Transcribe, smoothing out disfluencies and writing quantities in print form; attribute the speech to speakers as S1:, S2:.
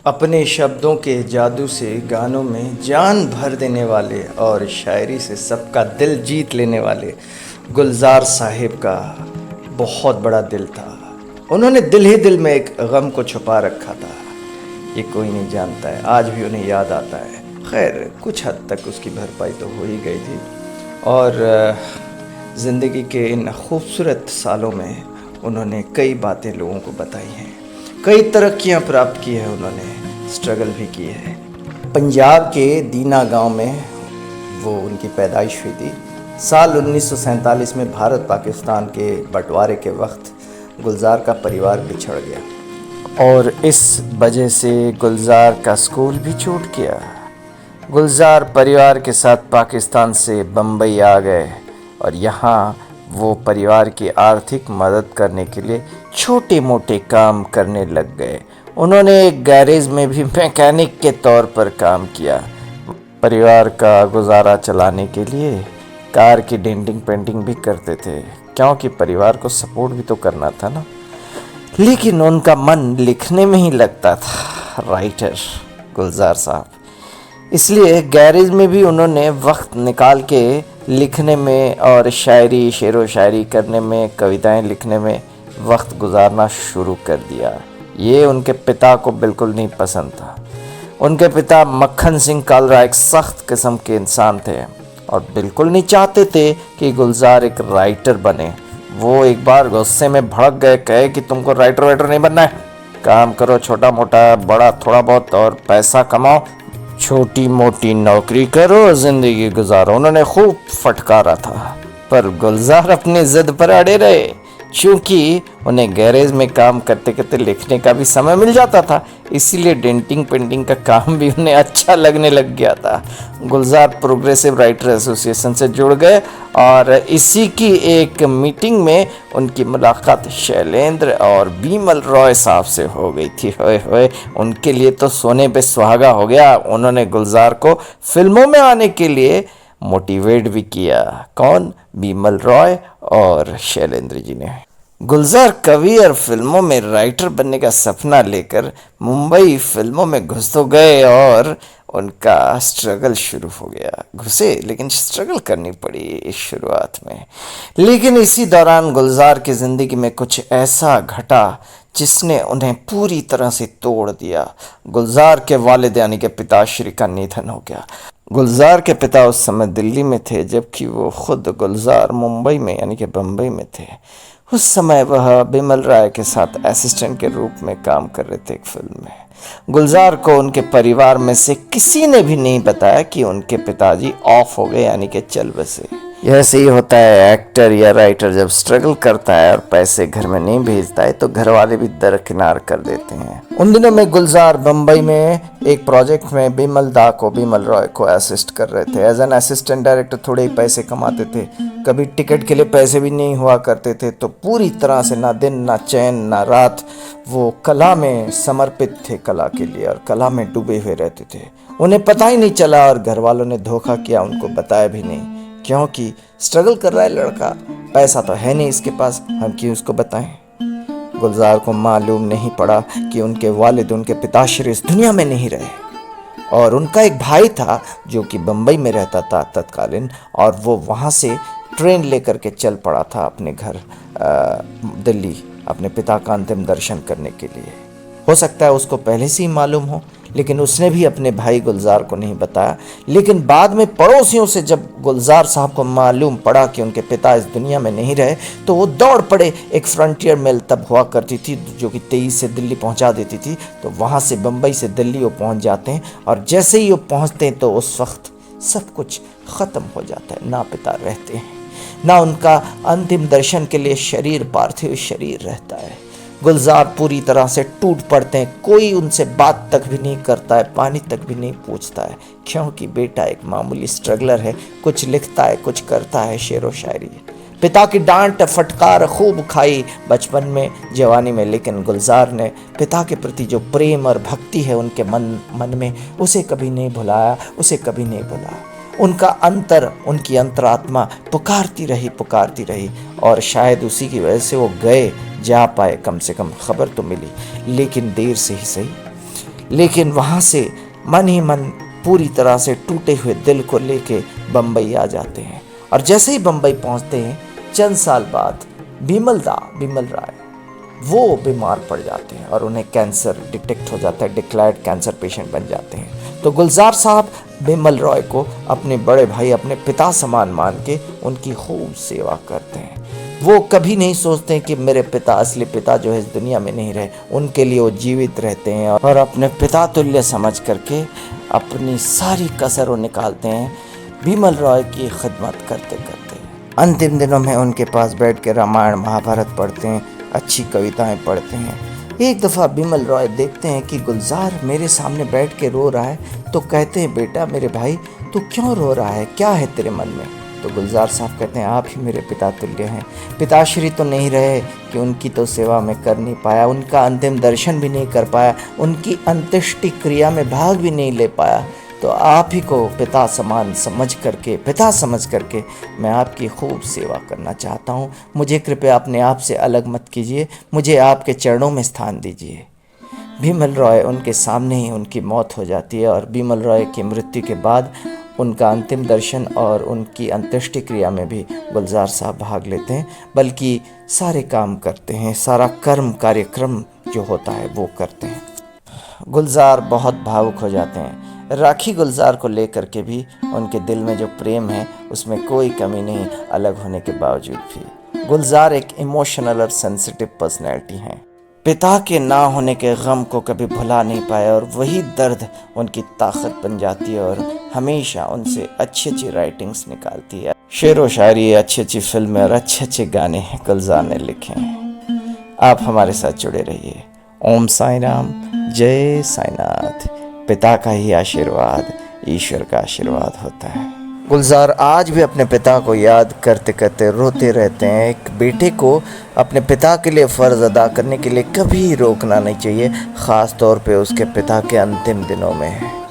S1: अपने शब्दों के जादू से गानों में जान भर देने वाले और शायरी से सबका दिल जीत लेने वाले गुलजार साहिब का बहुत बड़ा दिल था। उन्होंने दिल ही दिल में एक गम को छुपा रखा था। ये कोई नहीं जानता है, आज भी उन्हें याद आता है। खैर कुछ हद तक उसकी भरपाई तो हो ही गई थी और ज़िंदगी के इन खूबसूरत सालों में उन्होंने कई बातें लोगों को बताई हैं, कई तरक्कियां प्राप्त की है, उन्होंने स्ट्रगल भी की है। पंजाब के दीना गांव में वो उनकी पैदाइश हुई थी। साल 1947 में भारत पाकिस्तान के बंटवारे के वक्त गुलजार का परिवार बिछड़ गया और इस वजह से गुलजार का स्कूल भी छूट गया। गुलजार परिवार के साथ पाकिस्तान से बम्बई आ गए और यहाँ वो परिवार की आर्थिक मदद करने के लिए छोटे मोटे काम करने लग गए। उन्होंने एक गैरेज में भी मैकेनिक के तौर पर काम किया। परिवार का गुजारा चलाने के लिए कार की डेंटिंग पेंटिंग भी करते थे, क्योंकि परिवार को सपोर्ट भी तो करना था ना। लेकिन उनका मन लिखने में ही लगता था, राइटर गुलजार साहब। इसलिए गैरेज में भी उन्होंने वक्त निकाल के लिखने में और शायरी शेरो शायरी करने में, कविताएं लिखने में वक्त गुजारना शुरू कर दिया। ये उनके पिता को बिल्कुल नहीं पसंद था। उनके पिता मक्खन सिंह कालरा एक सख्त किस्म के इंसान थे और बिल्कुल नहीं चाहते थे कि गुलजार एक राइटर बने। वो एक बार गुस्से में भड़क गए, कहे कि तुमको राइटर वाइटर नहीं बनना है, काम करो छोटा मोटा बड़ा थोड़ा बहुत और पैसा कमाओ, छोटी मोटी नौकरी करो, जिंदगी गुजारो। उन्होंने खूब फटकारा था, पर गुलजार अपनी जिद पर अड़े रहे। क्योंकि उन्हें गैरेज में काम करते करते लिखने का भी समय मिल जाता था, इसीलिए डेंटिंग पेंटिंग का काम भी उन्हें अच्छा लगने लग गया था। गुलजार प्रोग्रेसिव राइटर एसोसिएशन से जुड़ गए और इसी की एक मीटिंग में उनकी मुलाकात शैलेंद्र और बीमल रॉय साहब से हो गई थी। होए होए, उनके लिए तो सोने पे सुहागा हो गया। उन्होंने गुलजार को फिल्मों में आने के लिए मोटिवेट भी किया। कौन? बीमल रॉय और शैलेंद्र जी ने। गुलजार कवि और फिल्मों में राइटर बनने का सपना लेकर मुंबई फिल्मों में घुस तो गए और उनका स्ट्रगल शुरू हो गया। घुसे लेकिन स्ट्रगल करनी पड़ी इस शुरुआत में। लेकिन इसी दौरान गुलजार की ज़िंदगी में कुछ ऐसा घटा जिसने उन्हें पूरी तरह से तोड़ दिया। गुलजार के वालिद यानी कि पिताश्री का निधन हो गया। गुलजार के पिता उस समय दिल्ली में थे, जबकि वो खुद गुलजार मुंबई में यानी कि बम्बई में थे। उस समय वह बिमल राय के साथ असिस्टेंट के रूप में काम कर रहे थे एक फिल्म में। गुलजार को उनके परिवार में से किसी ने भी नहीं बताया कि उनके पिताजी ऑफ हो गए यानी कि चल बसे। ऐसे ही होता है, एक्टर या राइटर जब स्ट्रगल करता है और पैसे घर में नहीं भेजता है तो घर वाले भी दरकिनार कर देते हैं। उन दिनों में गुलजार बम्बई में एक प्रोजेक्ट में बीमल रॉय को असिस्ट कर रहे थे। एज एन असिस्टेंट डायरेक्टर थोड़े ही पैसे कमाते थे, कभी टिकट के लिए पैसे भी नहीं हुआ करते थे, तो पूरी तरह से ना दिन ना चैन ना रात वो कला में समर्पित थे, कला के लिए, और कला में डूबे हुए रहते थे। उन्हें पता ही नहीं चला और घर वालों ने धोखा किया, उनको बताया भी नहीं, क्योंकि स्ट्रगल कर रहा है लड़का, पैसा तो है नहीं इसके पास, हम क्यों उसको बताएं। गुलजार को मालूम नहीं पड़ा कि उनके वालिद, उनके पिताश्री इस दुनिया में नहीं रहे और उनका एक भाई था जो कि बम्बई में रहता था तत्कालीन, और वो वहाँ से ट्रेन लेकर के चल पड़ा था अपने घर दिल्ली अपने पिता का अंतिम दर्शन करने के लिए। हो सकता है उसको पहले से ही मालूम हो, लेकिन उसने भी अपने भाई गुलजार को नहीं बताया। लेकिन बाद में पड़ोसियों से जब गुलजार साहब को मालूम पड़ा कि उनके पिता इस दुनिया में नहीं रहे, तो वो दौड़ पड़े। एक फ्रंटियर मेल तब हुआ करती थी जो कि 23 से दिल्ली पहुंचा देती थी, तो वहाँ से बम्बई से दिल्ली वो पहुँच जाते हैं और जैसे ही वो पहुँचते हैं तो उस वक्त सब कुछ ख़त्म हो जाता है। ना पिता रहते हैं, ना उनका अंतिम दर्शन के लिए शरीर, पार्थिव शरीर रहता है। गुलजार पूरी तरह से टूट पड़ते हैं, कोई उनसे बात तक भी नहीं करता है, पानी तक भी नहीं पूछता है, क्योंकि बेटा एक मामूली स्ट्रगलर है, कुछ लिखता है, कुछ करता है, शेरो शायरी। पिता की डांट फटकार खूब खाई बचपन में, जवानी में, लेकिन गुलजार ने पिता के प्रति जो प्रेम और भक्ति है उनके मन में, उसे कभी नहीं भुलाया, उसे कभी नहीं भुलाया। उनका अंतर, उनकी अंतरात्मा पुकारती रही और शायद उसी की वजह से वो गए, जा पाए, कम से कम खबर तो मिली, लेकिन देर से ही सही।
S2: लेकिन वहाँ से मन ही मन पूरी तरह से टूटे हुए दिल को लेके बम्बई आ जाते हैं। और जैसे ही बम्बई पहुँचते हैं, चंद साल बाद बिमल राय वो बीमार पड़ जाते हैं और उन्हें कैंसर डिटेक्ट हो जाता है, डिक्लेयर्ड कैंसर पेशेंट बन जाते हैं। तो गुलजार साहब बिमल रॉय को अपने बड़े भाई, अपने पिता समान मान के उनकी खूब सेवा करते हैं। वो कभी नहीं सोचते कि मेरे पिता, असली पिता जो है इस दुनिया में नहीं रहे, उनके लिए वो जीवित रहते हैं और अपने पिता तुल्य समझ करके अपनी सारी कसर निकालते हैं बिमल रॉय की खिदमत करते करते। अंतिम दिनों में उनके पास बैठ के रामायण महाभारत पढ़ते हैं, अच्छी कविताएं पढ़ते हैं। एक दफ़ा बिमल रॉय देखते हैं कि गुलजार मेरे सामने बैठ के रो रहा है, तो कहते हैं, बेटा मेरे भाई तू क्यों रो रहा है, क्या है तेरे मन में? तो गुलजार साहब कहते हैं, आप ही मेरे पिता तुल्य हैं। पिताश्री तो नहीं रहे कि उनकी तो सेवा में कर नहीं पाया, उनका अंतिम दर्शन भी नहीं कर पाया, उनकी अंत्येष्टि क्रिया में भाग भी नहीं ले पाया। तो आप ही को पिता समान समझ करके मैं आपकी खूब सेवा करना चाहता हूँ। मुझे कृपया अपने आप से अलग मत कीजिए, मुझे आपके चरणों में स्थान दीजिए। बिमल रॉय उनके सामने ही उनकी मौत हो जाती है और बिमल रॉय की मृत्यु के बाद उनका अंतिम दर्शन और उनकी अंत्येष्टि क्रिया में भी गुलजार साहब भाग लेते हैं, बल्कि सारे काम करते हैं, सारा कार्यक्रम जो होता है वो करते हैं। गुलजार बहुत भावुक हो जाते हैं। राखी गुलजार को लेकर के भी उनके दिल में जो प्रेम है उसमें कोई कमी नहीं, अलग होने के बावजूद भी। गुलजार एक इमोशनल और सेंसिटिव पर्सनैलिटी हैं। पिता के ना होने के गम को कभी भुला नहीं पाए और वही दर्द उनकी ताकत बन जाती है और हमेशा उनसे अच्छी अच्छी राइटिंग्स निकालती है। शेर व शायरी, अच्छी अच्छी फिल्में और अच्छे अच्छे गाने गुलजार ने लिखे हैं। आप हमारे साथ जुड़े रहिए। ओम साई राम, जय साईनाथ। पिता का ही आशीर्वाद ईश्वर का आशीर्वाद होता है। गुलजार आज भी अपने पिता को याद करते करते रोते रहते हैं। एक बेटे को अपने पिता के लिए फ़र्ज़ अदा करने के लिए कभी रोकना नहीं चाहिए, ख़ास तौर पे उसके पिता के अंतिम दिनों में।